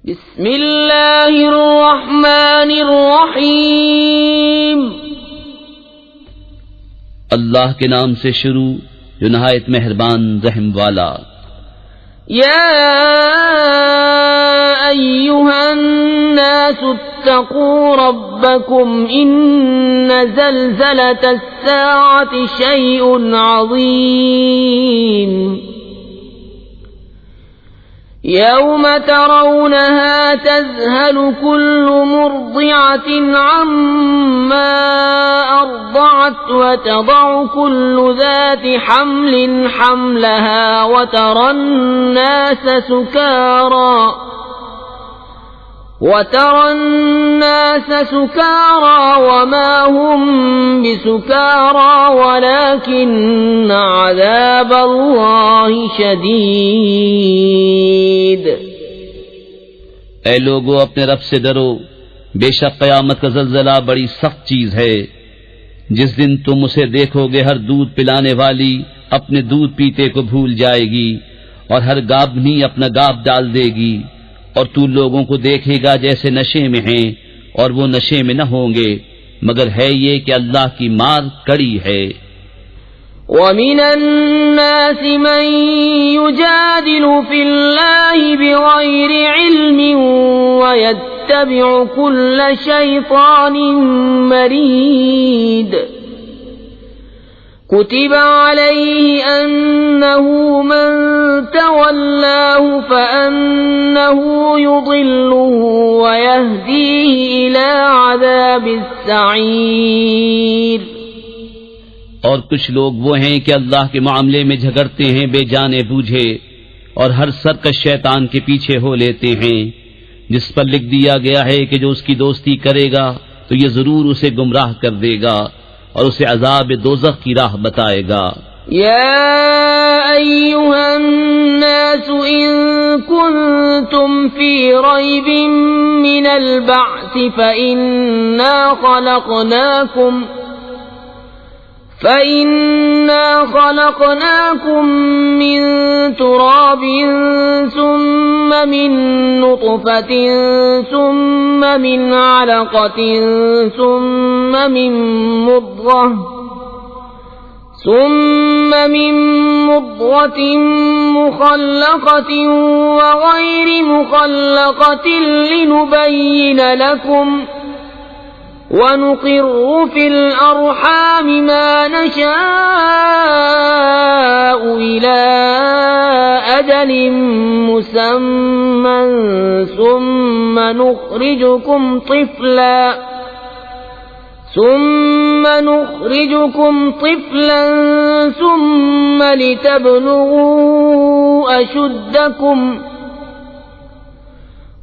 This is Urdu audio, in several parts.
بسم اللہ الرحمن الرحیم اللہ کے نام سے شروع جو نہایت مہربان رحم والا۔ یا ایھا الناس اتقوا ربکم ان زلزلۃ الساعۃ شیء عظیم یوم ترونها تذهل كل مرضعة عما أرضعت وتضع كل ذات حمل حملها وترى الناس سكارى وما هم بسكارى ولكن عذاب الله شديد۔ اے لوگو اپنے رب سے ڈرو، بے شک قیامت کا زلزلہ بڑی سخت چیز ہے۔ جس دن تم اسے دیکھو گے ہر دودھ پلانے والی اپنے دودھ پیتے کو بھول جائے گی اور ہر گابھنی اپنا گاب ڈال دے گی، اور تو لوگوں کو دیکھے گا جیسے نشے میں ہیں اور وہ نشے میں نہ ہوں گے، مگر ہے یہ کہ اللہ کی مار کڑی ہے۔ وَمِنَ النَّاسِ مَن يُجَادِلُ فِي اللَّهِ بِغَيْرِ عِلْمٍ وَيَتَّبِعُ كُلَّ شَيْطَانٍ مَّرِيدٍ۔ كُتِبَ عَلَيْهِ أَنَّهُ مَن تَوَلَّاهُ فَأَنَّهُ يُضِلُّهُ وَيَهْدِيهِ إِلَى عَذَابِ السَّعِيرِ۔ اور کچھ لوگ وہ ہیں کہ اللہ کے معاملے میں جھگڑتے ہیں بے جانے بوجھے، اور ہر سرکش شیطان کے پیچھے ہو لیتے ہیں، جس پر لکھ دیا گیا ہے کہ جو اس کی دوستی کرے گا تو یہ ضرور اسے گمراہ کر دے گا اور اسے عذاب دوزخ کی راہ بتائے گا۔ یا ایھا الناس ان کنتم فی ریب من البعث فإنا خلقناكم من تراب ثم من نطفة ثم من علقة ثم من مضغة مخلقة وغير مخلقة لنبين لكم وَنُقِرُّ فِي الْأَرْحَامِ مَا نَشَاءُ إِلَىٰ أَجَلٍ مُّسَمًّى ثُمَّ نُخْرِجُكُمْ طِفْلًا ثُمَّ لِتَبْلُغُوا أَشُدَّكُمْ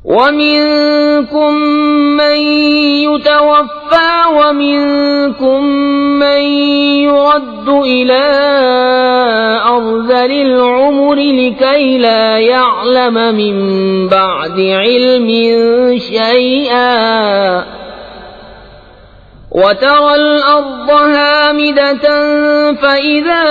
وَمِنكُم مَّن يُتَوَفَّىٰ وَمِنكُم مَّن يُرَدُّ إِلَىٰ أَرْذَلِ الْعُمُرِ لِكَيْ لَا يَعْلَمَ مِن بَعْدِ عِلْمٍ شَيْئًا وَتَرَى الْأَرْضَ هَامِدَةً فَإِذَا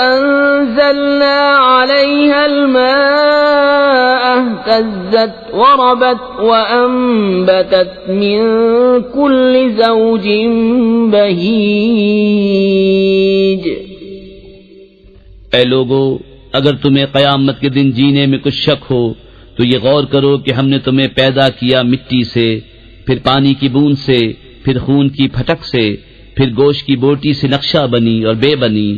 أَنزَلْنَا عَلَيْهَا الْمَاءَ اهْتَزَّتْ وَرَبَتْ وَأَنبَتَتْ مِن كُلِّ زَوْجٍ بَهِيجٍ۔ اے لوگو اگر تمہیں قیامت کے دن جینے میں کچھ شک ہو تو یہ غور کرو کہ ہم نے تمہیں پیدا کیا مٹی سے، پھر پانی کی بوند سے، پھر خون کی پھٹک سے، پھر گوشت کی بوٹی سے نقشہ بنی اور بے بنی،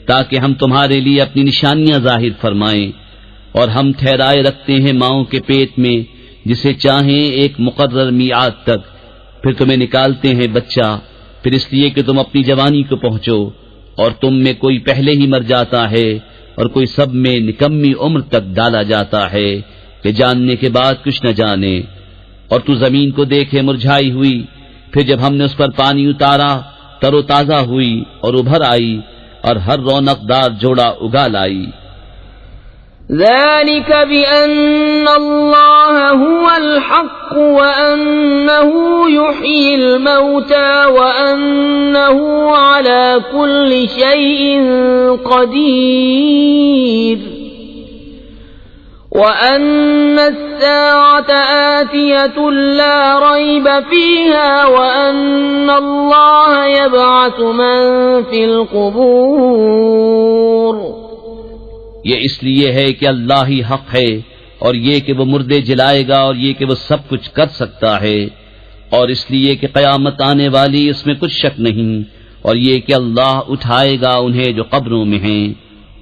تاکہ ہم تمہارے لیے اپنی نشانیاں ظاہر فرمائیں۔ اور ہم ٹھہرائے رکھتے ہیں ماؤں کے پیٹ میں جسے چاہیں ایک مقرر میعاد تک، پھر تمہیں نکالتے ہیں بچہ، پھر اس لیے کہ تم اپنی جوانی کو پہنچو، اور تم میں کوئی پہلے ہی مر جاتا ہے اور کوئی سب میں نکمی عمر تک ڈالا جاتا ہے کہ جاننے کے بعد کچھ نہ جانے۔ اور تو زمین کو دیکھے مرجھائی ہوئی، پھر جب ہم نے اس پر پانی اتارا تر و تازہ ہوئی اور ابھر آئی اور ہر رونق دار جوڑا اگا لائی۔ ذلك بأن الله هو الحق وأنه يحيي الموتى وأنه على كل شيء قدير وَأَنَّ السَّاعَةَ آتِيَةٌ لَا رَيْبَ فِيهَا وَأَنَّ اللَّهَ يَبْعَثُ مَن فِي الْقُبُورِ۔ یہ اس لیے ہے کہ اللہ ہی حق ہے، اور یہ کہ وہ مردے جلائے گا، اور یہ کہ وہ سب کچھ کر سکتا ہے، اور اس لیے کہ قیامت آنے والی اس میں کچھ شک نہیں، اور یہ کہ اللہ اٹھائے گا انہیں جو قبروں میں ہیں۔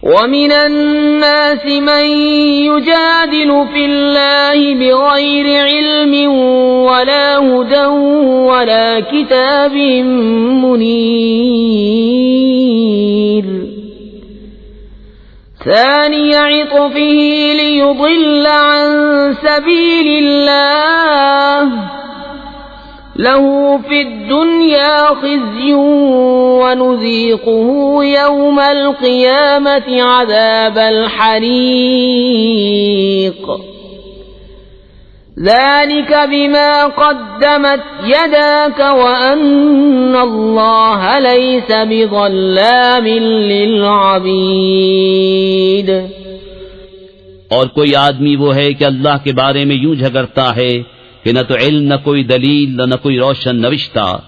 وَمِنَ النَّاسِ مَن يُجَادِلُ فِي اللَّهِ بِغَيْرِ عِلْمٍ وَلَا هُدًى وَلَا كِتَابٍ مُنِيرٍ ثَانِيَ عِطْفِهِ لِيُضِلَّ عَن سَبِيلِ اللَّهِ لَهُ فِي الدُّنْيَا خِزْيٌ وَنُذِيقُهُ يَوْمَ الْقِيَامَةِ عَذَابَ الْحَرِيقِ ذَلِكَ بِمَا قَدَّمَتْ يَدَاكَ وَأَنَّ اللَّهَ لَيْسَ بِظَلَّامٍ لِّلْعَبِيدِ۔ اور کوئی آدمی وہ ہے کہ اللہ کے بارے میں یوں جھگڑتا ہے کہ نہ تو علم، نہ کوئی دلیل، نہ کوئی روشن نوشتہ،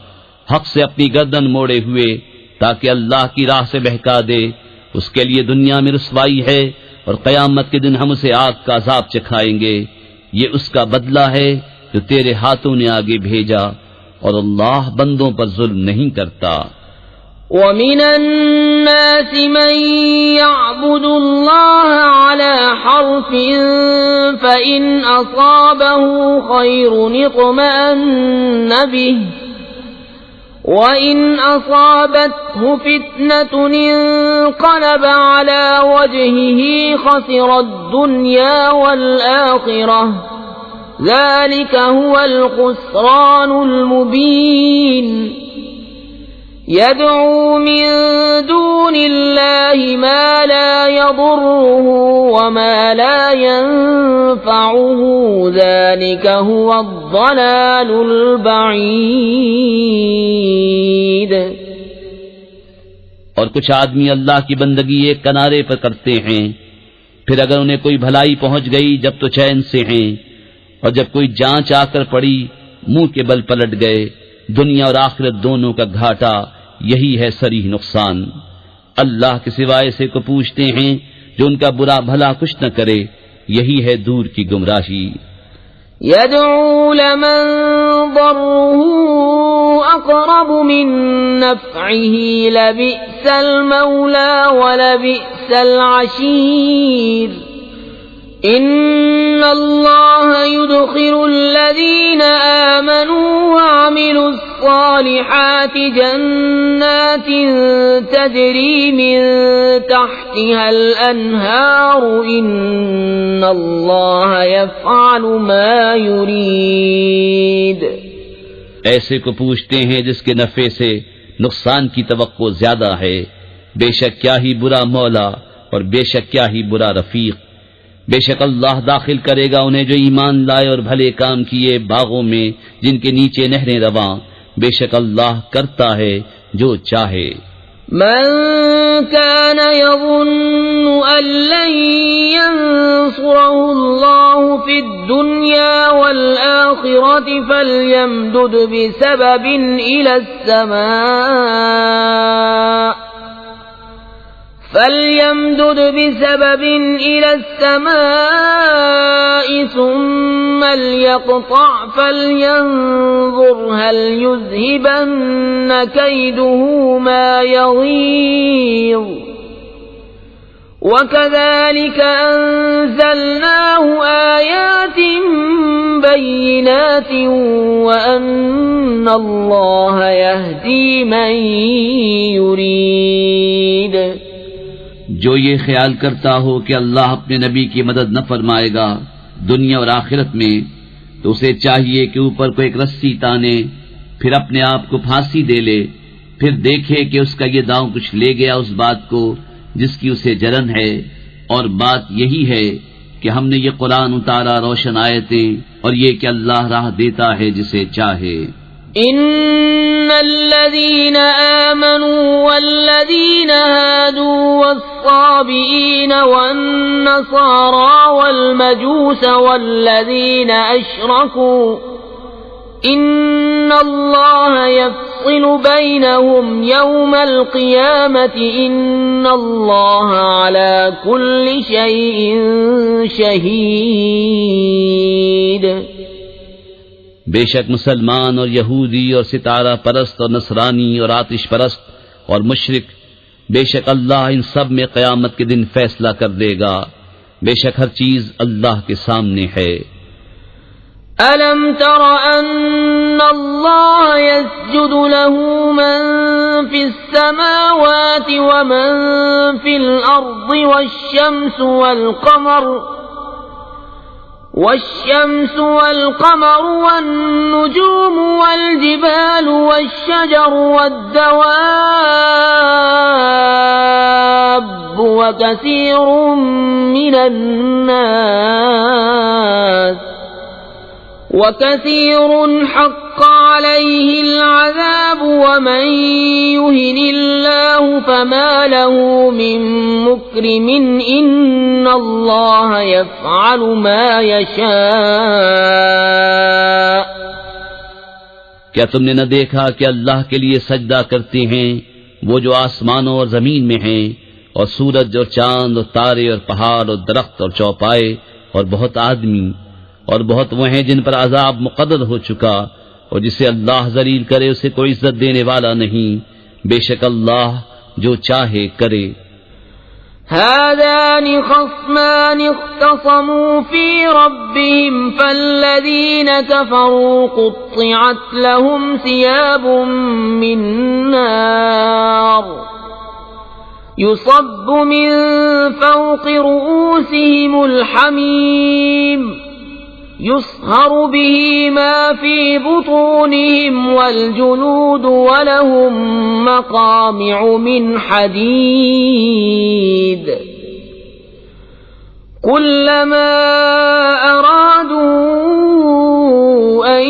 حق سے اپنی گردن موڑے ہوئے تاکہ اللہ کی راہ سے بہکا دے، اس کے لیے دنیا میں رسوائی ہے، اور قیامت کے دن ہم اسے آگ کا عذاب چکھائیں گے۔ یہ اس کا بدلہ ہے جو تیرے ہاتھوں نے آگے بھیجا، اور اللہ بندوں پر ظلم نہیں کرتا۔ وَمِنَ النَّاسِ مَن يَعْبُدُ اللَّهَ عَلَى حَرْفٍ فَإِنْ أَصَابَهُ خَيْرٌ اطْمَأَنَّ بِهِ وَإِنْ أَصَابَتْهُ فِتْنَةٌ انقَلَبَ عَلَى وَجْهِهِ خَسِرَ الدُّنْيَا وَالْآخِرَةَ ذَلِكَ هُوَ الْخُسْرَانُ الْمُبِينُ۔ يَدْعُو مِن دُونِ اللَّهِ مَا لَا يَضُرُّهُ وَمَا لَا يَنفَعُهُ ذَلِكَ هُوَ الضَّلَالُ الْبَعِيدُ۔ اور کچھ آدمی اللہ کی بندگی ایک کنارے پر کرتے ہیں، پھر اگر انہیں کوئی بھلائی پہنچ گئی جب تو چین سے ہیں، اور جب کوئی جانچ آ کر پڑی منہ کے بل پلٹ گئے۔ دنیا اور آخرت دونوں کا گھاٹا یہی ہے صریح نقصان۔ اللہ کے سوائے سے کو پوچھتے ہیں جو ان کا برا بھلا کچھ نہ کرے، یہی ہے دور کی گمراہی۔ يَدْعُو لَمَن ضَرُّهُ أَقْرَبُ مِن نَّفْعِهِ لَبِئْسَ الْمَوْلَى وَلَبِئْسَ الْعَشِيرُ۔ إِنَّ اللَّهَ يُدْخِلُ الَّذِينَ آمَنُوا وَعَمِلُوا الصَّالِحَاتِ جَنَّاتٍ تَجْرِي مِن تَحْتِهَا الْأَنْهَارُ إِنَّ اللَّهَ يَفْعَلُ مَا يُرِيدُ۔ ایسے کو پوچھتے ہیں جس کے نفع سے نقصان کی توقع زیادہ ہے، بے شک کیا ہی برا مولا اور بے شک کیا ہی برا رفیق۔ بے شک اللہ داخل کرے گا انہیں جو ایمان لائے اور بھلے کام کیے باغوں میں جن کے نیچے نہریں رواں، بے شک اللہ کرتا ہے جو چاہے۔ من كان يظن أن لن ينصره الله في الدنيا والآخرة فليمدد بسبب إلى السماء ثم ليقطع فلينظر هل يذهبن كيده ما يغيظ وكذلك أنزلناه آيات بينات وأن الله يهدي من يريد۔ جو یہ خیال کرتا ہو کہ اللہ اپنے نبی کی مدد نہ فرمائے گا دنیا اور آخرت میں، تو اسے چاہیے کہ اوپر کو ایک رسی تانے، پھر اپنے آپ کو پھانسی دے لے، پھر دیکھے کہ اس کا یہ داؤں کچھ لے گیا اس بات کو جس کی اسے جلن ہے۔ اور بات یہی ہے کہ ہم نے یہ قرآن اتارا روشن آیتیں، اور یہ کہ اللہ راہ دیتا ہے جسے چاہے۔ إن الذين آمنوا والذين هادوا والصابئين والنصارى والمجوس والذين أشركوا إن الله يفصل بينهم يوم القيامة إن الله على كل شيء شهيد. بے شک مسلمان اور یہودی اور ستارہ پرست اور نصرانی اور آتش پرست اور مشرک، بے شک اللہ ان سب میں قیامت کے دن فیصلہ کر دے گا. بے شک ہر چیز اللہ کے سامنے ہے. أَلَمْ تَرَ أَنَّ اللَّهَ يَسْجُدُ لَهُ مَن فِي السَّمَاوَاتِ وَمَن فِي الْأَرْضِ والشمس والقمر والنجوم والجبال والشجر والدواب وكثير حق عليه العذاب ومن يهن الله فما له من مكرم إن الله يفعل ما يشاء. کیا تم نے نہ دیکھا کہ اللہ کے لیے سجدہ کرتے ہیں وہ جو آسمانوں اور زمین میں ہیں، اور سورج اور چاند اور تارے اور پہاڑ اور درخت اور چوپائے اور بہت آدمی، اور بہت وہ ہیں جن پر عذاب مقرر ہو چکا، اور جسے اللہ ذلیل کرے اسے کوئی عزت دینے والا نہیں. بے شک اللہ جو چاہے کرے. هذان خصمان اختصموا في ربهم فالذين كفروا قطعت لهم ثياب من نار يصب من فوق رؤوسهم الحميم يصهر به ما في بطونهم والجلود ولهم مقامع من حديد كلما أرادوا أن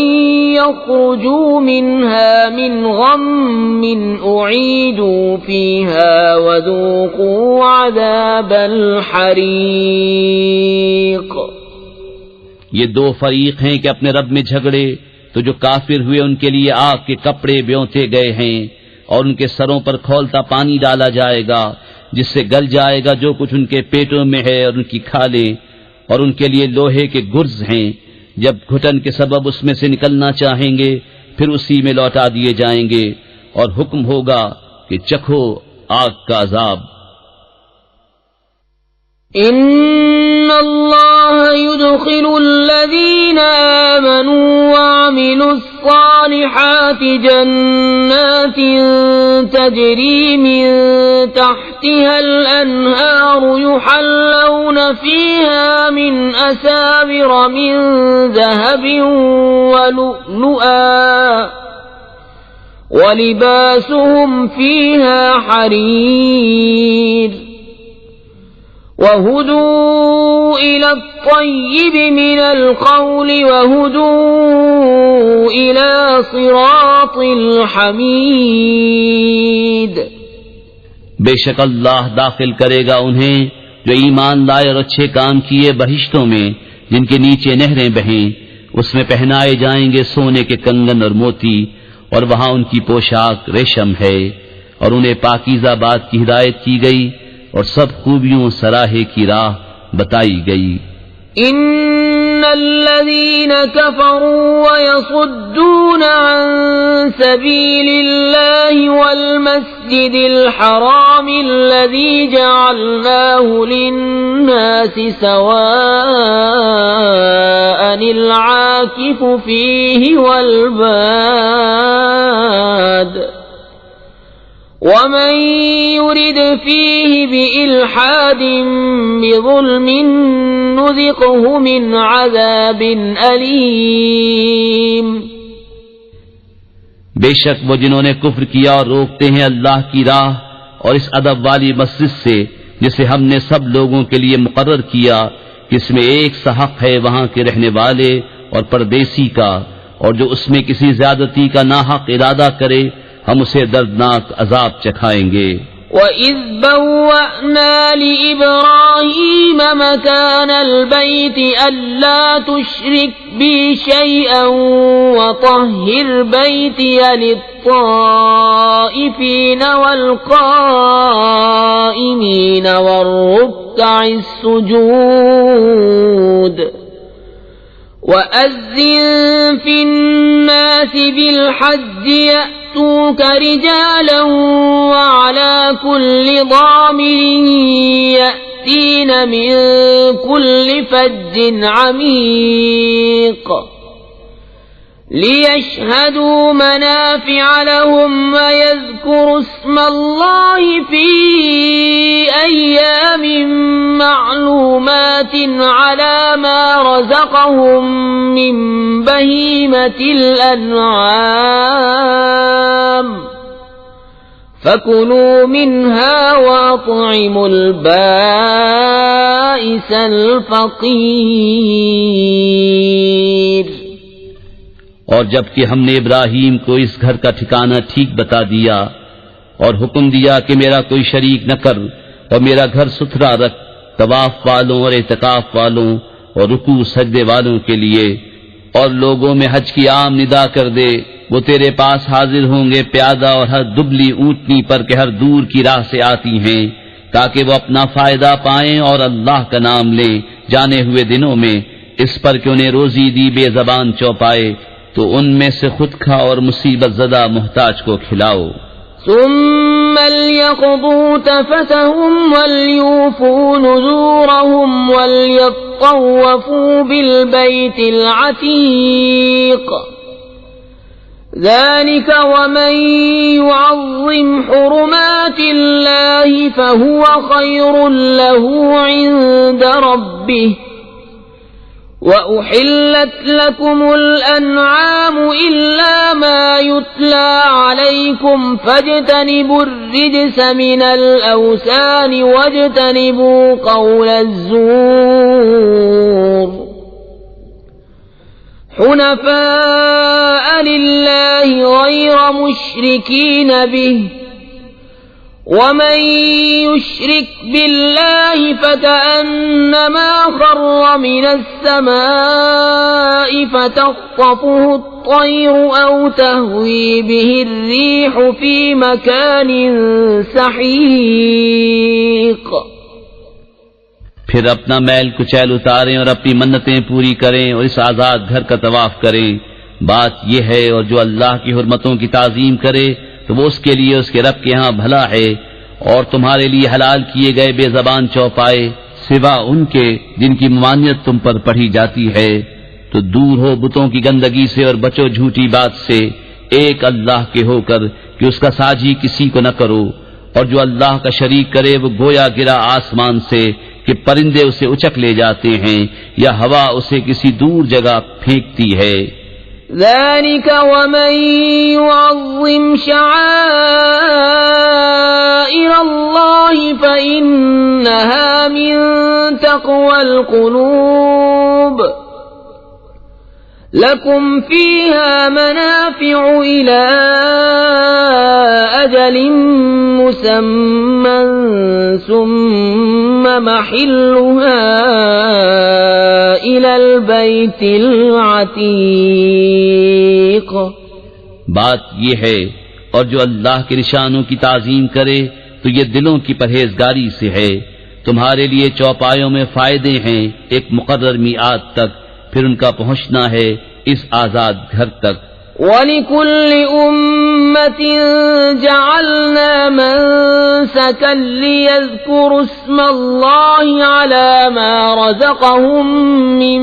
يخرجوا منها من غم أعيدوا فيها وذوقوا عذاب الحريق. یہ دو فریق ہیں کہ اپنے رب میں جھگڑے، تو جو کافر ہوئے ان کے لیے آگ کے کپڑے بیونتے گئے ہیں، اور ان کے سروں پر کھولتا پانی ڈالا جائے گا جس سے گل جائے گا جو کچھ ان کے پیٹوں میں ہے اور ان کی کھالیں، اور ان کے لیے لوہے کے گرز ہیں، جب گھٹن کے سبب اس میں سے نکلنا چاہیں گے پھر اسی میں لوٹا دیے جائیں گے، اور حکم ہوگا کہ چکھو آگ کا عذاب. إن الله يدخل الذين آمنوا وعملوا الصالحات جنات تجري من تحتها الأنهار يحلون فيها من أساور من ذهب ولؤلؤا ولباسهم فيها حرير وَهُدُوا إِلَى الطَّيِّبِ مِنَ الْقَوْلِ وَهُدُوا إِلَى صِرَاطِ الْحَمِيدِ. بے شک اللہ داخل کرے گا انہیں جو ایمان لائے اور اچھے کام کیے بہشتوں میں جن کے نیچے نہریں بہیں، اس میں پہنائے جائیں گے سونے کے کنگن اور موتی، اور وہاں ان کی پوشاک ریشم ہے، اور انہیں پاکیزہ بات کی ہدایت کی گئی اور سب خوبیوں سراہے کی راہ بتائی گئی. ان الذين كفروا ويصدون عن سبيل الله والمسجد الحرام الذي جعلناه للناس سواء العاكف فيه والباد ومن يرد فيه بإلحاد بظلم نذقه من عذاب أليم. بے شک وہ جنہوں نے کفر کیا اور روکتے ہیں اللہ کی راہ اور اس ادب والی مسجد سے جسے ہم نے سب لوگوں کے لیے مقرر کیا کہ اس میں ایک سا حق ہے وہاں کے رہنے والے اور پردیسی کا، اور جو اس میں کسی زیادتی کا ناحق ارادہ کرے ہم اسے دردناک عذاب چکھائیں گے۔ وَإِذْ بَوَّأْنَا لِإِبْرَاهِيمَ مَكَانَ الْبَيْتِ أَلَّا تُشْرِكْ بِي شَيْئًا وَطَهِّرْ بَيْتِيَ لِلطَّائِفِينَ وَالْقَائِمِينَ وَالرُّكَّعِ السُّجُودِ وَأَذِّن فِي النَّاسِ بِالْحَجِّ يَأْتُوكَ رِجَالًا وَعَلَى كُلِّ ضَامِرٍ يَأْتِينَ مِن كُلِّ فَجٍّ عَمِيقٍ لِيَشْهَدُوا مَنَافِعَ لَهُمْ وَيَذْكُرُوا اسْمَ اللَّهِ فِي أَيَّامٍ مَّعْلُومَاتٍ عَلَى مَا رَزَقَهُم مِّن بَهِيمَةِ الْأَنْعَامِ فَكُلُوا مِنْهَا وَأَطْعِمُوا الْبَائِسَ الْفَقِيرَ۔ اور جب کہ ہم نے ابراہیم کو اس گھر کا ٹھکانہ ٹھیک بتا دیا اور حکم دیا کہ میرا کوئی شریک نہ کر اور میرا گھر ستھرا رکھ طواف والوں اور اعتکاف والوں اور رکوع سجدے والوں کے لیے، اور لوگوں میں حج کی عام ندا کر دے، وہ تیرے پاس حاضر ہوں گے پیادہ اور ہر دبلی اونٹنی پر کہ ہر دور کی راہ سے آتی ہیں، تاکہ وہ اپنا فائدہ پائیں اور اللہ کا نام لیں جانے ہوئے دنوں میں، اس پر کہ انہیں روزی دی بے زبان چوپائے تو ان میں سے خود کھا اور مصیبت زدہ محتاج کو کھلاؤ۔ ثم ليقضوا تفثهم وليوفوا نذورهم وليطوفوا بالبيت العتيق ذلك ومن يعظم حرمات الله فهو خير له عند ربه وَأُحِلَّتْ لَكُمُ الْأَنْعَامُ إِلَّا مَا يُتْلَى عَلَيْكُمْ فَاجْتَنِبُوا الرِّجْسَ مِنَ الْأَوْثَانِ وَاجْتَنِبُوا قَوْلَ الزُّورِ حُنَفَاءَ لِلَّهِ غَيْرَ مُشْرِكِينَ بِهِ وَمَن يُشْرِكْ بِاللَّهِ فَكَأَنَّمَا خَرَّ مِنَ السَّمَاءِ فَتَخْطَفُهُ الطَّيْرُ أَوْ تَهْوِي بِهِ الرِّيحُ فِي مَكَانٍ سَحِيقٍ۔ پھر اپنا میل کچیل اتاریں اور اپنی منتیں پوری کریں اور اس آزاد گھر کا طواف کریں۔ بات یہ ہے اور جو اللہ کی حرمتوں کی تعظیم کرے تو وہ اس کے لیے اس کے رب کے ہاں بھلا ہے، اور تمہارے لیے حلال کیے گئے بے زبان چوپائے سوا ان کے جن کی ممانعت تم پر پڑھی جاتی ہے، تو دور ہو بتوں کی گندگی سے اور بچو جھوٹی بات سے، ایک اللہ کے ہو کر کہ اس کا ساجی کسی کو نہ کرو، اور جو اللہ کا شریک کرے وہ گویا گرا آسمان سے کہ پرندے اسے اچک لے جاتے ہیں یا ہوا اسے کسی دور جگہ پھینکتی ہے۔ ذلك ومن يعظم شعائر الله فإنها من تقوى القلوب لكم فيها منافع إلى أجل مسمى ثم محلها إلى البيت العتيق۔ بات یہ ہے اور جو اللہ کے نشانوں کی تعظیم کرے تو یہ دلوں کی پرہیزگاری سے ہے، تمہارے لیے چوپایوں میں فائدے ہیں ایک مقرر میعاد تک، پھر ان کا پہنچنا ہے اس آزاد گھر تک۔ وَلِكُلِّ أُمَّةٍ جَعَلْنَا مَنسَكًا لِيَذْكُرُوا اسْمَ اللَّهِ عَلَى مَا رَزَقَهُم مِّن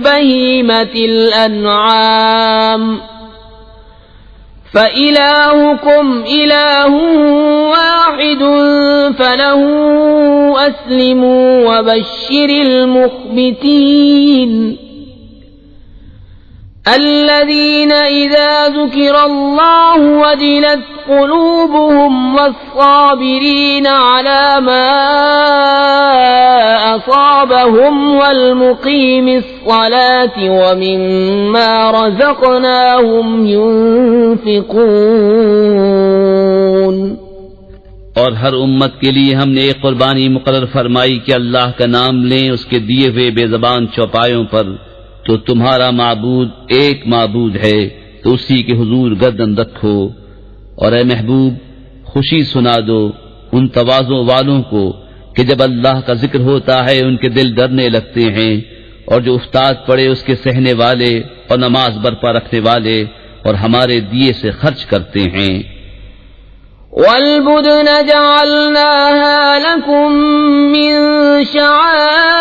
بَهِيمَةِ الْأَنْعَامِ فَإِلَٰهُكُمْ إِلَٰهٌ وَاحِدٌ فَلَهُ أَسْلِمُوا وَبَشِّرِ الْمُخْبِتِينَ۔ الذين إذا ذكر الله وجلت قلوبهم والصابرين على ما أصابهم والمقيم الصلاة ومما رزقناهم ينفقون. اور ہر امت کے لیے ہم نے ایک قربانی مقرر فرمائی کہ اللہ کا نام لیں اس کے دیے ہوئے بے زبان چوپایوں پر. تو تمہارا معبود ایک معبود ہے تو اسی کے حضور گردن رکھو. اور اے محبوب خوشی سنا دو ان تواضع والوں کو کہ جب اللہ کا ذکر ہوتا ہے ان کے دل ڈرنے لگتے ہیں، اور جو افتاد پڑے اس کے سہنے والے اور نماز برپا رکھنے والے اور ہمارے دیے سے خرچ کرتے ہیں. وَالْبُدْنَ جَعَلْنَاهَا لَكُم مِّن شَعَائِرِ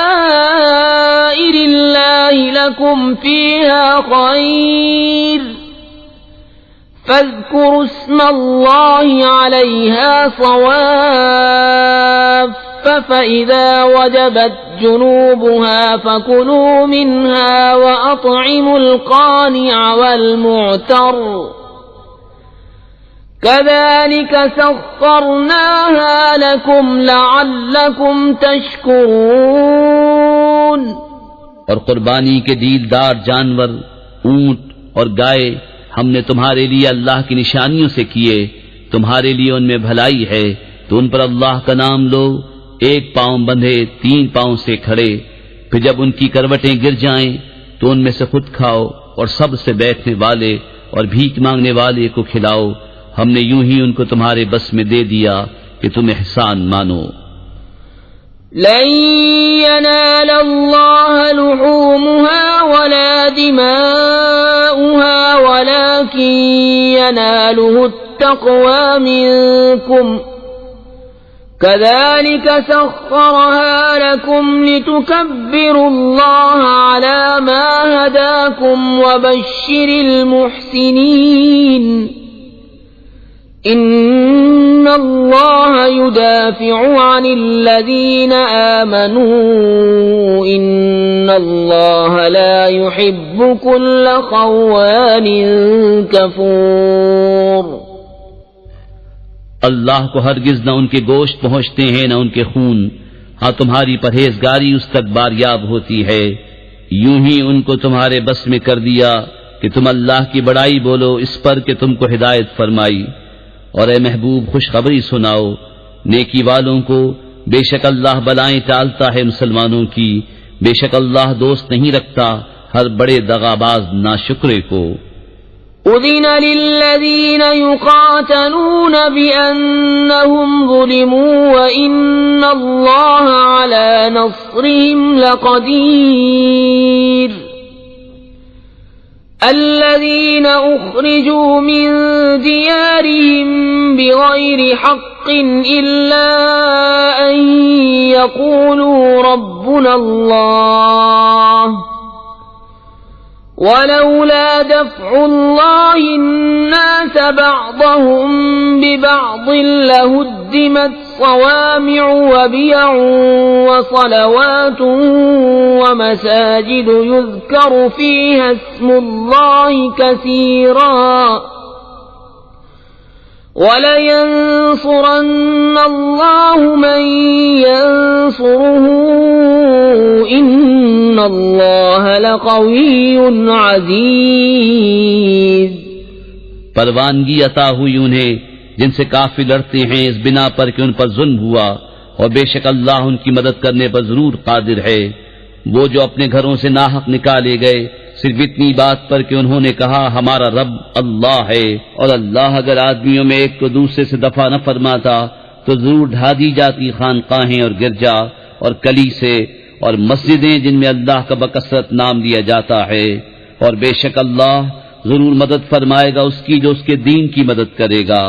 اللَّهِ لَكُمْ فِيهَا خَيْرٌ فَاذْكُرُوا اسْمَ اللَّهِ عَلَيْهَا صَوَافَّ فَإِذَا وَجَبَتْ جُنُوبُهَا فَكُلُوا مِنْهَا وَأَطْعِمُوا الْقَانِعَ وَالْمُعْتَرَّ كَذَلِكَ سَخَّرْنَاهَا لَكُمْ لَعَلَّكُمْ تَشْكُرُونَ. اور قربانی کے دیلدار جانور اونٹ اور گائے ہم نے تمہارے لیے اللہ کی نشانیوں سے کیے، تمہارے لیے ان میں بھلائی ہے، تو ان پر اللہ کا نام لو، ایک پاؤں بندھے 3 پاؤں سے کھڑے. پھر جب ان کی کروٹیں گر جائیں تو ان میں سے خود کھاؤ اور سب سے بیٹھنے والے اور بھیک مانگنے والے کو کھلاؤ. ہم نے یوں ہی ان کو تمہارے بس میں دے دیا کہ تم احسان مانو. لن ينال الله لحومها ولا دماؤها ولكن يناله التقوى منكم كذلك سخرها لكم لتكبروا الله على ما هداكم وبشر المحسنين. ان اللہ يدافع عن الذین آمنوا ان اللہ لا يحب كل خوان کفور. اللہ کو ہرگز نہ ان کے گوشت پہنچتے ہیں نہ ان کے خون، ہاں تمہاری پرہیزگاری اس تک باریاب ہوتی ہے. یوں ہی ان کو تمہارے بس میں کر دیا کہ تم اللہ کی بڑائی بولو اس پر کہ تم کو ہدایت فرمائی. اور اے محبوب خوشخبری سناؤ نیکی والوں کو، بے شک اللہ بلائیں ٹالتا ہے مسلمانوں کی، بے شک اللہ دوست نہیں رکھتا ہر بڑے دغاباز ناشکرے کو. اذن للذین یقاتلون بأنہم ظلموا وإن اللہ علی نصرہم لقدیر. الذين أخرجوا من ديارهم بغير حق إلا أن يقولوا ربنا الله ولولا دفع الله الناس بعضهم ببعض لهدمت صوامع وبيع وصلوات ومساجد يذكر فيها اسم الله كثيرا وَلَيَنصُرَنَّ اللَّهُ مَن يَنصُرُهُ إِنَّ اللَّهَ لَقَوِيٌّ عَزِيزٌ. پروانگی عطا ہوئی انہیں جن سے کافر لڑتے ہیں اس بنا پر کہ ان پر ظلم ہوا، اور بے شک اللہ ان کی مدد کرنے پر ضرور قادر ہے. وہ جو اپنے گھروں سے ناحق نکالے گئے صرف اتنی بات پر کہ انہوں نے کہا ہمارا رب اللہ ہے، اور اللہ اگر آدمیوں میں ایک کو دوسرے سے دفع نہ فرماتا تو ضرور ڈھا دی جاتی خانقاہیں اور گرجا اور کلیسے اور مسجدیں جن میں اللہ کا بکثرت نام لیا جاتا ہے. اور بے شک اللہ ضرور مدد فرمائے گا اس کی جو اس کے دین کی مدد کرے گا.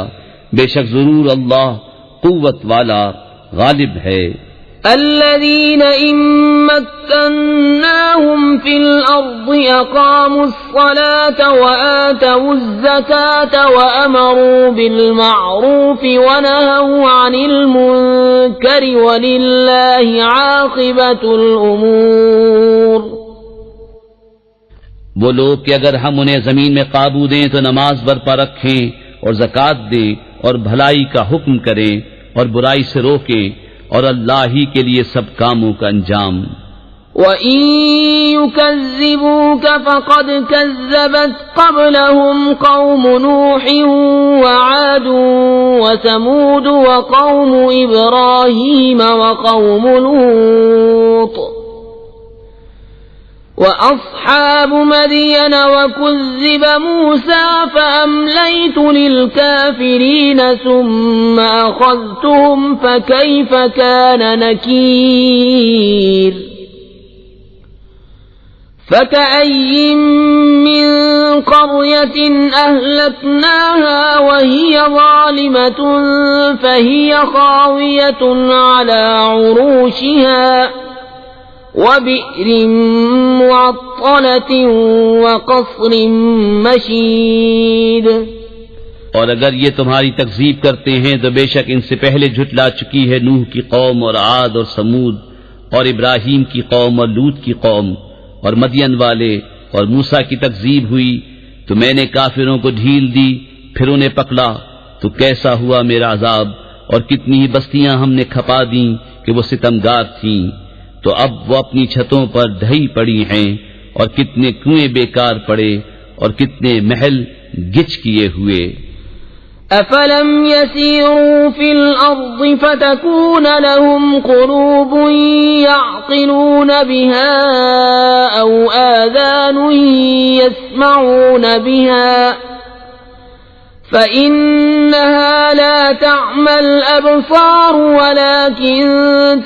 بے شک ضرور اللہ قوت والا غالب ہے. الذين إن مكناهم في الأرض أقاموا الصلاة وآتوا الزكاة وأمروا بالمعروف ونهوا عن المنكر ولله عاقبة الأمور. وہ لوگ کہ اگر ہم انہیں زمین میں قابو دیں تو نماز برپا رکھیں اور زکوٰۃ دیں اور بھلائی کا حکم کریں اور برائی سے روکیں اور اللہ ہی کے لیے سب کاموں کا انجام۔ وَإِن يُكَذِّبُوكَ فَقَدْ كَذَّبَتْ قَبْلَهُمْ قَوْمُ نُوحٍ وَعَادٌ وَثَمُودُ وَقَوْمُ إِبْرَاهِيمَ وَقَوْمُ لُوطٍ وَأَصْحَابُ مَدْيَنَ وَكُذِّبَ مُوسَى فَأَمْلَيْتُ لِلْكَافِرِينَ ثُمَّ أَخَذْتُهُمْ فَكَيْفَ كَانَ نَكِيرِ فَكَأَيٍّ مِّن قَرْيَةٍ أَهْلَكْنَاهَا وَهِيَ ظَالِمَةٌ فَهِيَ خَاوِيَةٌ عَلَى عُرُوشِهَا وَبِئْرٍ مُّعَطَّلَةٍ وَقَصْرٍ مَّشِيدٍ۔ اور اگر یہ تمہاری تکذیب کرتے ہیں تو بے شک ان سے پہلے جھٹلا چکی ہے نوح کی قوم اور عاد اور سمود اور ابراہیم کی قوم اور لوط کی قوم اور مدین والے، اور موسیٰ کی تکذیب ہوئی تو میں نے کافروں کو ڈھیل دی، پھر انہیں پکڑا تو کیسا ہوا میرا عذاب، اور کتنی ہی بستیاں ہم نے کھپا دیں کہ وہ ستمگار تھیں، تو اب وہ اپنی چھتوں پر ڈھئی پڑی ہیں، اور کتنے کنویں بیکار پڑے اور کتنے محل گچ کیے ہوئے۔ أَفَلَمْ يَسِيرُوا فِي الْأَرْضِ فَتَكُونَ لَهُمْ قُلُوبٌ يَعْقِلُونَ بِهَا أَوْ آذَانٌ يَسْمَعُونَ بِهَا فَإِنَّهَا لَا تَعْمَى الْأَبْصَارُ وَلَكِن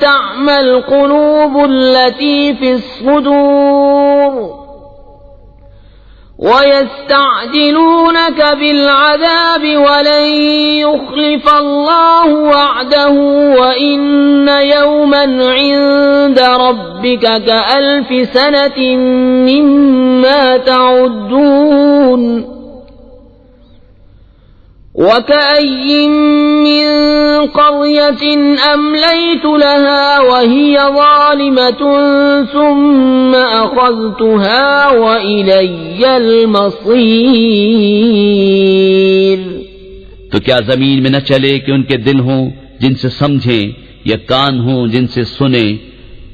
تَعْمَى الْقُلُوبُ الَّتِي فِي الصُّدُورِ وَيَسْتَعْجِلُونَكَ بِالْعَذَابِ وَلَن يُخْلِفَ اللَّهُ وَعْدَهُ وَإِنَّ يَوْمًا عِندَ رَبِّكَ كَأَلْفِ سَنَةٍ مِّمَّا تَعُدُّونَ وَكَأَيٍّ مِّن قَرْيَةٍ أَمْلَيْتُ لَهَا وَهِيَ ظَالِمَةٌ ثُمَّ أَخَذْتُهَا وَإِلَيَّ الْمَصِيرُ۔ تو کیا زمین میں نہ چلے کہ ان کے دل ہوں جن سے سمجھیں، یا کان ہوں جن سے سنیں؟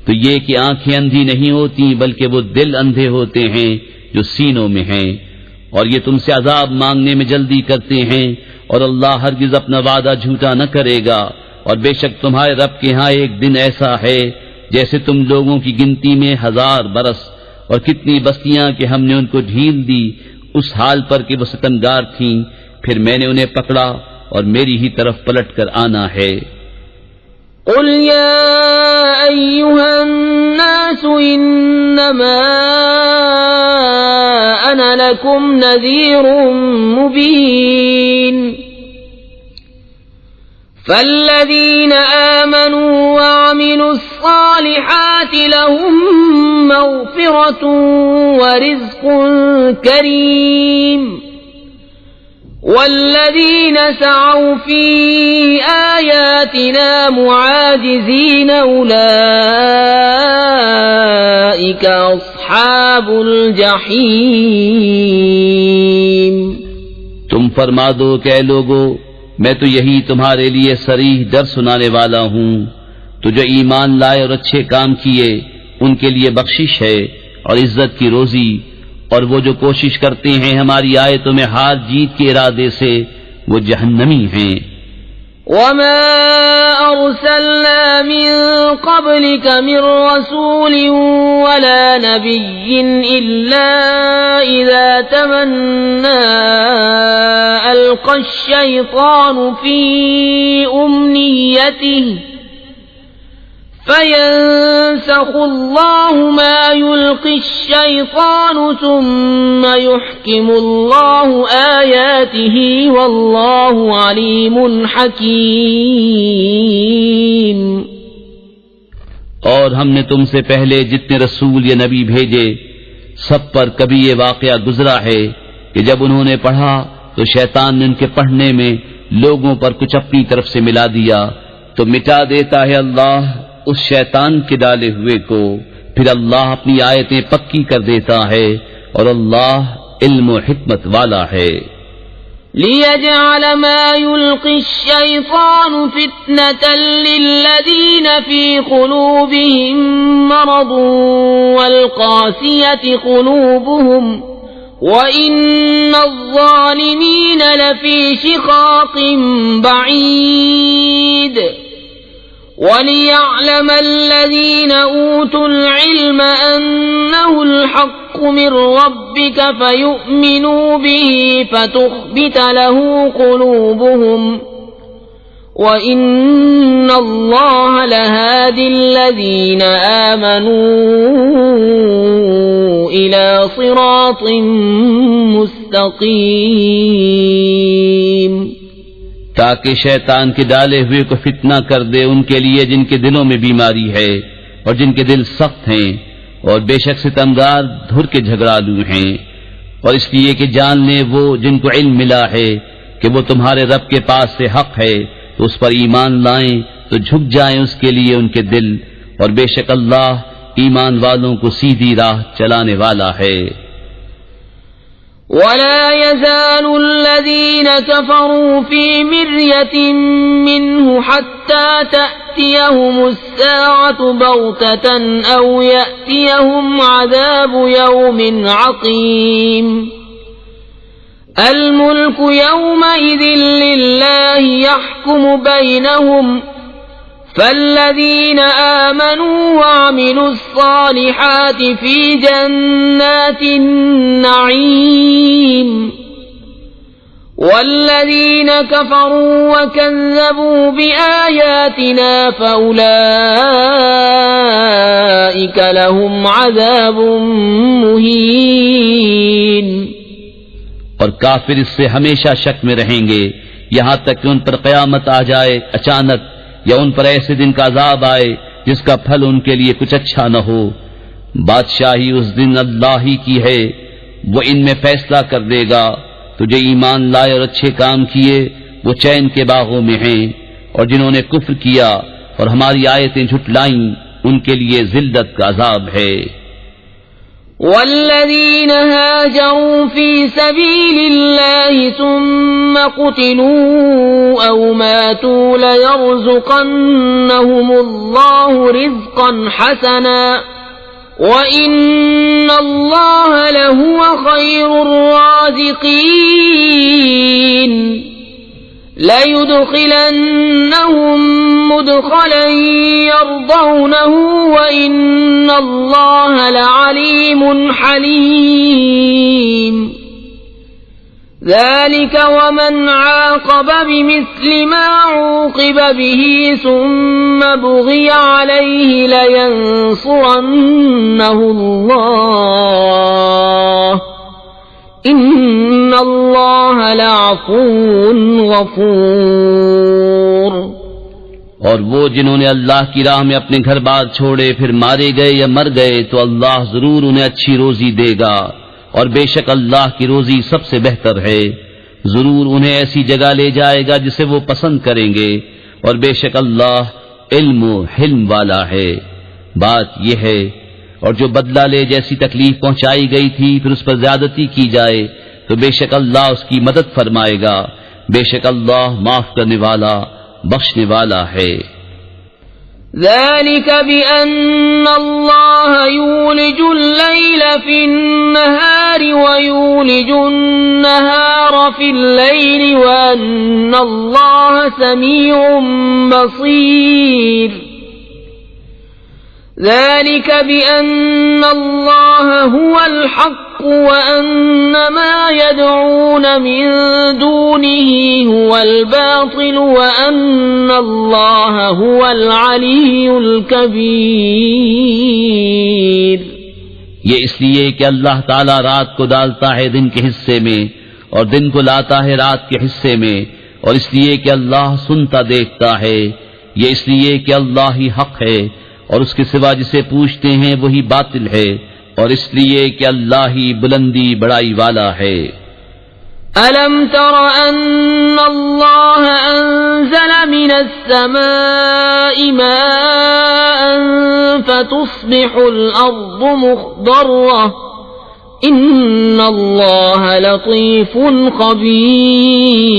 تو یہ کہ آنکھیں اندھی نہیں ہوتی بلکہ وہ دل اندھے ہوتے ہیں جو سینوں میں ہیں، اور یہ تم سے عذاب مانگنے میں جلدی کرتے ہیں، اور اللہ ہرگز اپنا وعدہ جھوٹا نہ کرے گا، اور بے شک تمہارے رب کے ہاں ایک دن ایسا ہے جیسے تم لوگوں کی گنتی میں 1000 برس، اور کتنی بستیاں کہ ہم نے ان کو ڈھیل دی اس حال پر کہ وہ ستمگار تھیں، پھر میں نے انہیں پکڑا اور میری ہی طرف پلٹ کر آنا ہے۔ قُلْ يَا أَيُّهَا النَّاسُ إِنَّمَا أَنَا لَكُمْ نَذِيرٌ مُبِينٌ فَالَّذِينَ آمَنُوا وَعَمِلُوا الصَّالِحَاتِ لَهُم مَّغْفِرَةٌ وَرِزْقٌ كَرِيمٌ وَالَّذِينَ سَعَوْا فِي آيَاتِنَا مُعَاجِزِينَ أُولَئِكَ أَصْحَابُ الْجَحِيمِ۔ تم فرما دو کہ اے لوگو، میں تو یہی تمہارے لیے صریح ڈر سنانے والا ہوں، تو جو ایمان لائے اور اچھے کام کیے ان کے لیے بخشش ہے اور عزت کی روزی، اور وہ جو کوشش کرتے ہیں ہماری آیتوں میں ہار جیت کے ارادے سے وہ جہنمی ہیں۔ وَمَا أَرْسَلْنَا مِن قَبْلِكَ مِن رَّسُولٍ وَلَا نَبِيٍّ إِلَّا إِذَا تَمَنَّىٰ أَلْقَى الشَّيْطَانُ فِي أُمْنِيَّتِهِ فَيَنسَخُ اللَّهُ مَا يُلْقِي الشَّيْطَانُ ثُمَّ يُحْكِمُ اللَّهُ آيَاتِهِ وَاللَّهُ عَلِيمٌ حَكِيمٌ۔ اور ہم نے تم سے پہلے جتنے رسول یا نبی بھیجے سب پر کبھی یہ واقعہ گزرا ہے کہ جب انہوں نے پڑھا تو شیطان نے ان کے پڑھنے میں لوگوں پر کچھ اپنی طرف سے ملا دیا، تو مٹا دیتا ہے اللہ اس شیطان کے ڈالے ہوئے کو، پھر اللہ اپنی آیتیں پکی کر دیتا ہے اور اللہ علم و حکمت والا ہے۔ ليجعل ما يلقي الشيطان فتنة للذين في قلوبهم مرض والقاسية قلوبهم وإن الظالمين لفي شقاق بعيد وليعلم الذين أوتوا العلم أنه الحق من ربك فيؤمنوا به فتخبت له قلوبهم وإن الله لهادي الذين آمنوا إلى صراط مستقيم تاکہ شیطان کے ڈالے ہوئے کو فتنہ کر دے ان کے لیے جن کے دلوں میں بیماری ہے اور جن کے دل سخت ہیں، اور بے شک ستمگار دھر کے جھگڑالو ہیں، اور اس لیے کہ جان لیں وہ جن کو علم ملا ہے کہ وہ تمہارے رب کے پاس سے حق ہے تو اس پر ایمان لائیں تو جھک جائیں اس کے لیے ان کے دل، اور بے شک اللہ ایمان والوں کو سیدھی راہ چلانے والا ہے۔ ولا يزال الذين كفروا في مرية منه حتى تأتيهم الساعة بغتة أو يأتيهم عذاب يوم عقيم الملك يومئذ لله يحكم بينهم فالذين آمنوا وعملوا الصالحات في جنات النعيم والذين كفروا وكذبوا بآياتنا فأولئك لهم عذاب مهين۔ اور کافر اس سے ہمیشہ شک میں رہیں گے یہاں تک کہ ان پر قیامت آ جائے اچانک، یا ان پر ایسے دن کا عذاب آئے جس کا پھل ان کے لیے کچھ اچھا نہ ہو۔ بادشاہی اس دن اللہ ہی کی ہے، وہ ان میں فیصلہ کر دے گا۔ تو جو ایمان لائے اور اچھے کام کیے وہ چین کے باغوں میں ہیں، اور جنہوں نے کفر کیا اور ہماری آیتیں جھٹلائیں ان کے لیے ذلت کا عذاب ہے۔ والذين هاجروا في سبيل الله ثم قتلوا أو ماتوا ليرزقنهم الله رزقا حسنا وإن الله لهو خير الرازقين لَيُدْخِلَنَّهُمْ مُدْخَلًا يَرْضَوْنَهُ وَإِنَّ اللَّهَ لَعَلِيمٌ حَلِيمٌ ذَلِكَ وَمَنْ عَاقَبَ بِمِثْلِ مَا عُوقِبَ بِهِ ثُمَّ بُغِيَ عَلَيْهِ لَيَنصُرَنَّهُ اللَّهُ ان اللہ لعفو غفور۔ اور وہ جنہوں نے اللہ کی راہ میں اپنے گھر بار چھوڑے پھر مارے گئے یا مر گئے تو اللہ ضرور انہیں اچھی روزی دے گا، اور بے شک اللہ کی روزی سب سے بہتر ہے۔ ضرور انہیں ایسی جگہ لے جائے گا جسے وہ پسند کریں گے، اور بے شک اللہ علم و حلم والا ہے۔ بات یہ ہے، اور جو بدلہ لے جیسی تکلیف پہنچائی گئی تھی پھر اس پر زیادتی کی جائے تو بے شک اللہ اس کی مدد فرمائے گا، بے شک اللہ معاف کرنے والا بخشنے والا ہے۔ ذلك بأن الله يولج الليل في النهار ويولج النهار في الليل وأن الله سميع بصير ذلك بأن الله هو الحق وأن ما يدعون من دونه هو الباطل وأن الله هو العلي الكبير۔ یہ اس لیے کہ اللہ تعالیٰ رات کو ڈالتا ہے دن کے حصے میں اور دن کو لاتا ہے رات کے حصے میں، اور اس لیے کہ اللہ سنتا دیکھتا ہے۔ یہ اس لیے کہ اللہ ہی حق ہے اور اس کے سوا جسے پوچھتے ہیں وہی باطل ہے، اور اس لیے کہ اللہ ہی بلندی بڑائی والا ہے۔ أَلَمْ تَرَ أَنَّ اللَّهَ أَنزَلَ مِنَ السَّمَاءِ مَاءً فَتُصْبِحُ الْأَرْضُ مُخْضَرَّةً ان اللہ لطیف خبیر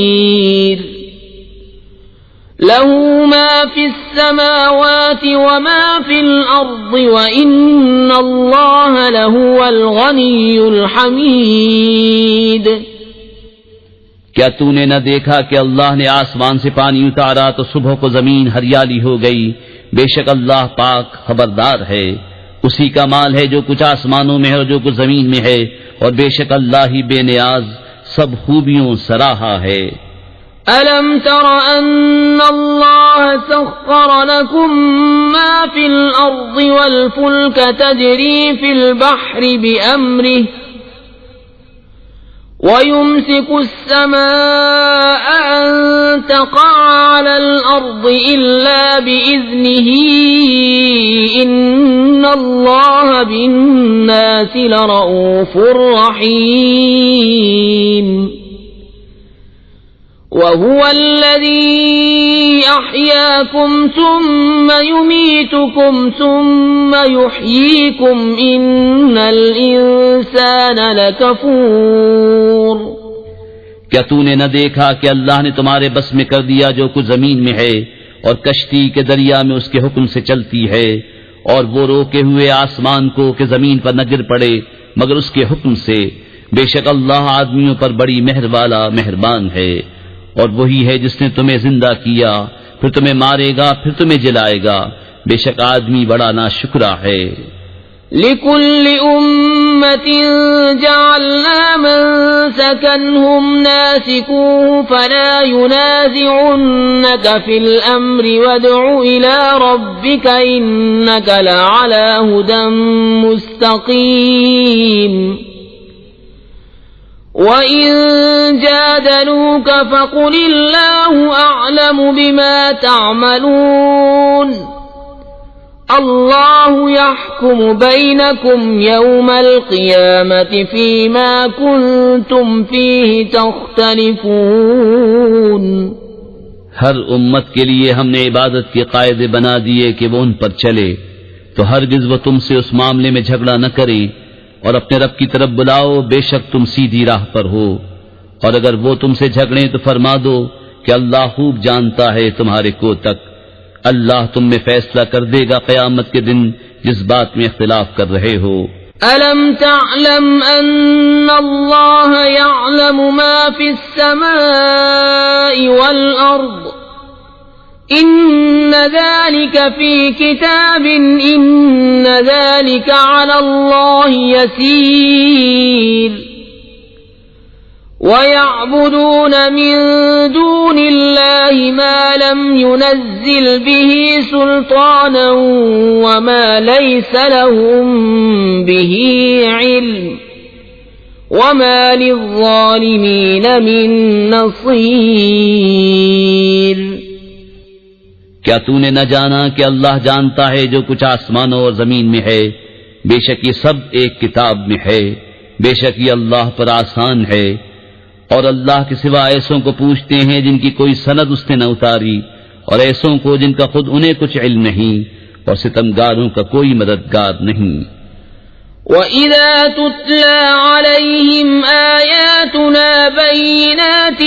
له ما في السماوات وما في الأرض وإن الله لهو الغني الحميد. کیا تو نے نہ دیکھا کہ اللہ نے آسمان سے پانی اتارا تو صبح کو زمین ہریالی ہو گئی؟ بے شک اللہ پاک خبردار ہے. اسی کا مال ہے جو کچھ آسمانوں میں ہے اور جو کچھ زمین میں ہے، اور بے شک اللہ ہی بے نیاز سب خوبیوں سراہا ہے. أَلَمْ تَرَ أَنَّ اللَّهَ سَخَّرَ لَكُم مَّا فِي الْأَرْضِ وَالْفُلْكَ تَجْرِي فِي الْبَحْرِ بِأَمْرِهِ وَيُمْسِكُ السَّمَاءَ أَن تَقَعَ عَلَى الْأَرْضِ إِلَّا بِإِذْنِهِ إِنَّ اللَّهَ بِالنَّاسِ لَرَءُوفٌ رَّحِيمٌ. وَهُوَ الَّذِي أَحْيَاكُمْ ثُمَّ يُمِيتُكُمْ ثُمَّ يُحْيِيكُمْ إِنَّ الْإِنسَانَ لَكَفُورٌ. کیا تو نے نہ دیکھا کہ اللہ نے تمہارے بس میں کر دیا جو کچھ زمین میں ہے، اور کشتی کے دریا میں اس کے حکم سے چلتی ہے، اور وہ روکے ہوئے آسمان کو کہ زمین پر نہ گر پڑے مگر اس کے حکم سے. بے شک اللہ آدمیوں پر بڑی مہر والا مہربان ہے. اور وہی ہے جس نے تمہیں زندہ کیا، پھر تمہیں مارے گا، پھر تمہیں جلائے گا. بے شک آدمی بڑا ناشکرا ہے. لِكُلِّ أُمَّةٍ جَعَلْنَا مَنسَكًا هُمْ نَاسِكُوهُ فَلَا يُنَازِعُنَّكَ فِي الْأَمْرِ وَادْعُ إِلَى رَبِّكَ إِنَّكَ لَعَلَى هُدًى مُسْتَقِيمٍ. وَإِن جَادَلُوكَ فَقُلِ اللَّهُ أَعْلَمُ بِمَا تَعْمَلُونَ. اللَّهُ يَحْكُمُ بَيْنَكُمْ يَوْمَ الْقِيَامَةِ فِيمَا كُنتُمْ فِيهِ تَخْتَلِفُونَ. ہر امت کے لیے ہم نے عبادت کے قاعدے بنا دیے کہ وہ ان پر چلے، تو ہرگز وہ تم سے اس معاملے میں جھگڑا نہ کریں، اور اپنے رب کی طرف بلاؤ، بے شک تم سیدھی راہ پر ہو. اور اگر وہ تم سے جھگڑیں تو فرما دو کہ اللہ خوب جانتا ہے تمہارے کو تک. اللہ تم میں فیصلہ کر دے گا قیامت کے دن جس بات میں اختلاف کر رہے ہو. أَلَمْ تَعْلَمْ أَنَّ اللَّهَ يَعْلَمُ مَا فِي السَّمَاءِ وَالْأَرْضِ إِنَّ ذَلِكَ فِي كِتَابٍ إِنَّ ذَلِكَ عَلَى اللَّهِ يَسِيرٌ. وَيَعْبُدُونَ مِن دُونِ اللَّهِ مَا لَمْ يُنَزِّلْ بِهِ سُلْطَانًا وَمَا لَيْسَ لَهُم بِهِ عِلْمٌ وَمَا لِلظَّالِمِينَ مِن نَّصِيرٍ. کیا تو نے نہ جانا کہ اللہ جانتا ہے جو کچھ آسمانوں اور زمین میں ہے؟ بے شک یہ سب ایک کتاب میں ہے. بے شک یہ اللہ پر آسان ہے. اور اللہ کے سوا ایسوں کو پوچھتے ہیں جن کی کوئی سند اس نے نہ اتاری، اور ایسوں کو جن کا خود انہیں کچھ علم نہیں، اور ستمگاروں کا کوئی مددگار نہیں. وَإِذَا تُتْلَى عَلَيْهِمْ آيَاتُنَا بَيِّنَاتٍ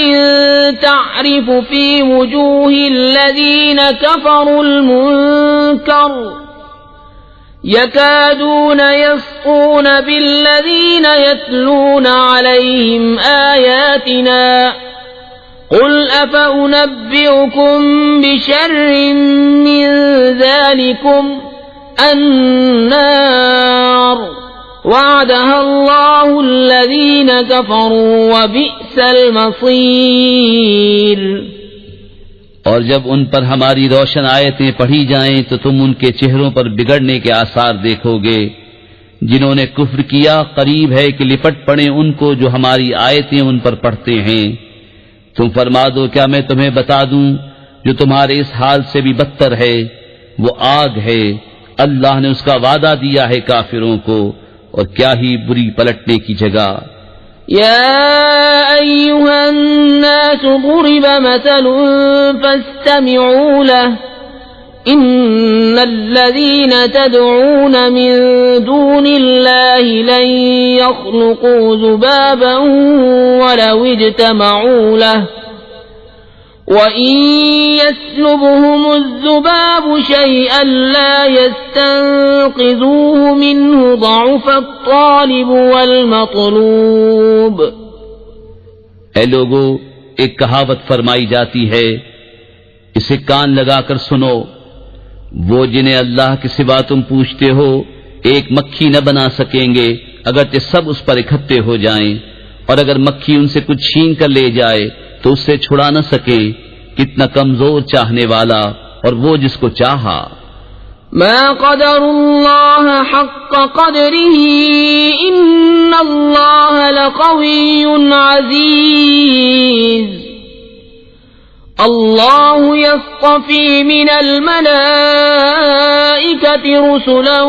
تَعْرِفُ فِي وُجُوهِ الَّذِينَ كَفَرُوا الْمُنكَرَ يَكَادُونَ يَسْطُونَ بِالَّذِينَ يَتْلُونَ عَلَيْهِمْ آيَاتِنَا قُلْ أَفَأُنَبِّئُكُم بِشَرٍّ مِّن ذَلِكُمْ النَّارُ وَعَدَهَا اللَّهُ الَّذِينَ كَفَرُوا وَبِئْسَ الْمَصِيرُ. اور جب ان پر ہماری روشن آیتیں پڑھی جائیں تو تم ان کے چہروں پر بگڑنے کے آثار دیکھو گے. جنہوں نے کفر کیا قریب ہے کہ لپٹ پڑیں ان کو جو ہماری آیتیں ان پر پڑھتے ہیں. تم فرما دو کیا میں تمہیں بتا دوں جو تمہارے اس حال سے بھی بدتر ہے؟ وہ آگ ہے، اللہ نے اس کا وعدہ دیا ہے کافروں کو، اور کیا ہی بری پلٹنے کی جگہ. يا أيها الناس ضرب مثل فاستمعوا له إن الذين تدعون من دون الله لن يخلقوا ذبابا ولو اجتمعوا له وإن يسلبهم الذباب شيئا لا يستنقذوه منه ضعف الطالب والمطلوب. اے لوگو، ایک کہاوت فرمائی جاتی ہے، اسے کان لگا کر سنو، وہ جنہیں اللہ کے سوا تم پوچھتے ہو ایک مکھی نہ بنا سکیں گے اگرچہ سب اس پر اکٹھے ہو جائیں، اور اگر مکھی ان سے کچھ چھین کر لے جائے تو اس سے چھڑا نہ سکے. کتنا کمزور چاہنے والا اور وہ جس کو چاہا. ما قدر الله حق قدره إن الله لقوي عزيز. الله يصطفي من الملائكة رسلا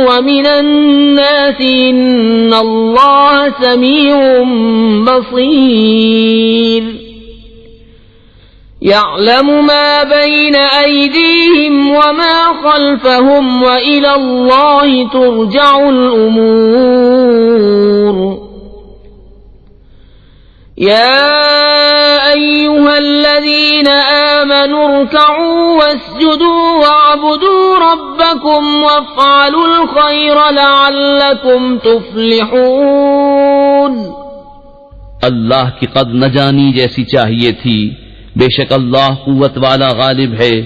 ومن الناس إن الله سميع بصير. يعلم ما بين أيديهم وما خلفهم وإلى الله ترجع الأمور. يا أيها الذين آمنوا اركعوا واسجدوا واعبدوا ربكم وافعلوا الخير لعلكم تفلحون. اللہ کی قدر نہ جانی جیسی چاہیے تھی، بے شک اللہ قوت والا غالب ہے.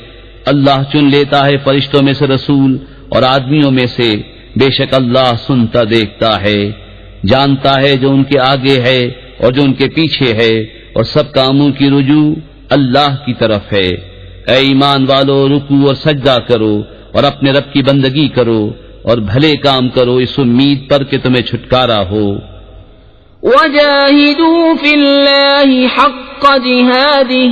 اللہ چن لیتا ہے فرشتوں میں سے رسول اور آدمیوں میں سے، بے شک اللہ سنتا دیکھتا ہے، جانتا ہے جو ان کے آگے ہے اور جو ان کے پیچھے ہے، اور سب کاموں کی رجوع اللہ کی طرف ہے. اے ایمان والو، رکوع اور سجدہ کرو اور اپنے رب کی بندگی کرو اور بھلے کام کرو اس امید پر کہ تمہیں چھٹکارا ہو. وجاهدوا في الله حق جهاده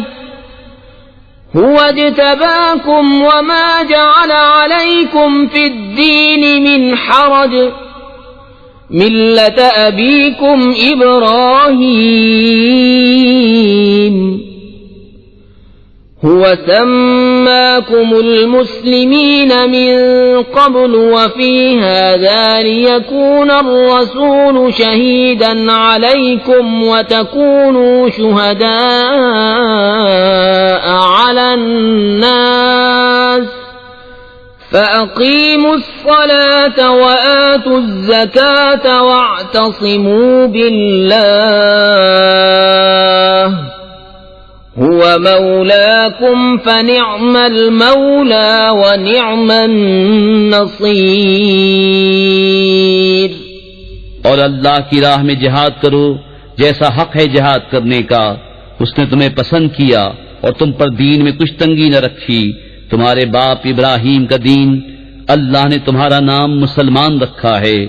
هو اجتباكم وما جعل عليكم في الدين من حرج ملة أبيكم إبراهيم هو سماكم المسلمين من قبل وفي هذا ليكون الرسول شهيدا عليكم وتكونوا شهداء على الناس فأقيموا الصلاة وآتوا الزكاة واعتصموا بالله هو مولاكم فنعم المولى ونعم النصير. اور اللہ کی راہ میں جہاد کرو جیسا حق ہے جہاد کرنے کا. اس نے تمہیں پسند کیا اور تم پر دین میں کچھ تنگی نہ رکھی. تمہارے باپ ابراہیم کا دین اللہ نے تمہارا نام مسلمان رکھا ہے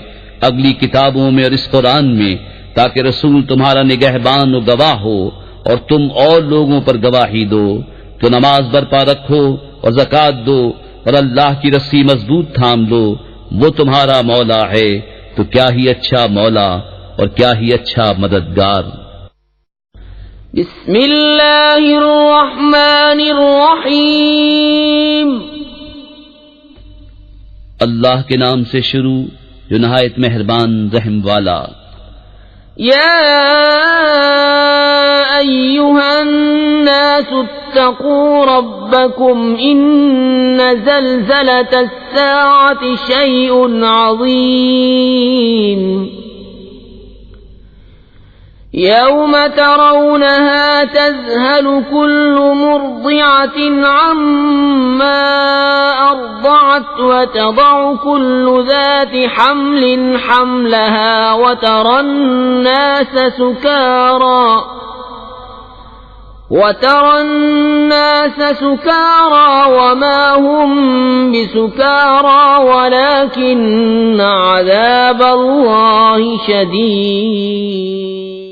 اگلی کتابوں میں اور اس قرآن میں، تاکہ رسول تمہارا نگہبان و گواہ ہو اور تم اور لوگوں پر گواہی دو. تو نماز برپا رکھو اور زکوٰۃ دو اور اللہ کی رسی مضبوط تھام لو، وہ تمہارا مولا ہے، تو کیا ہی اچھا مولا اور کیا ہی اچھا مددگار. بسم اللہ الرحمن الرحیم. اللہ کے نام سے شروع جو نہایت مہربان رحم والا. یا أيها الناس اتقوا ربكم إن زلزلة الساعة شيء عظيم يوم ترونها تذهل كل مرضعة عما أرضعت وتضع كل ذات حمل حملها وترى الناس سكارى وما هم بسكارى ولكن عذاب الله شديد.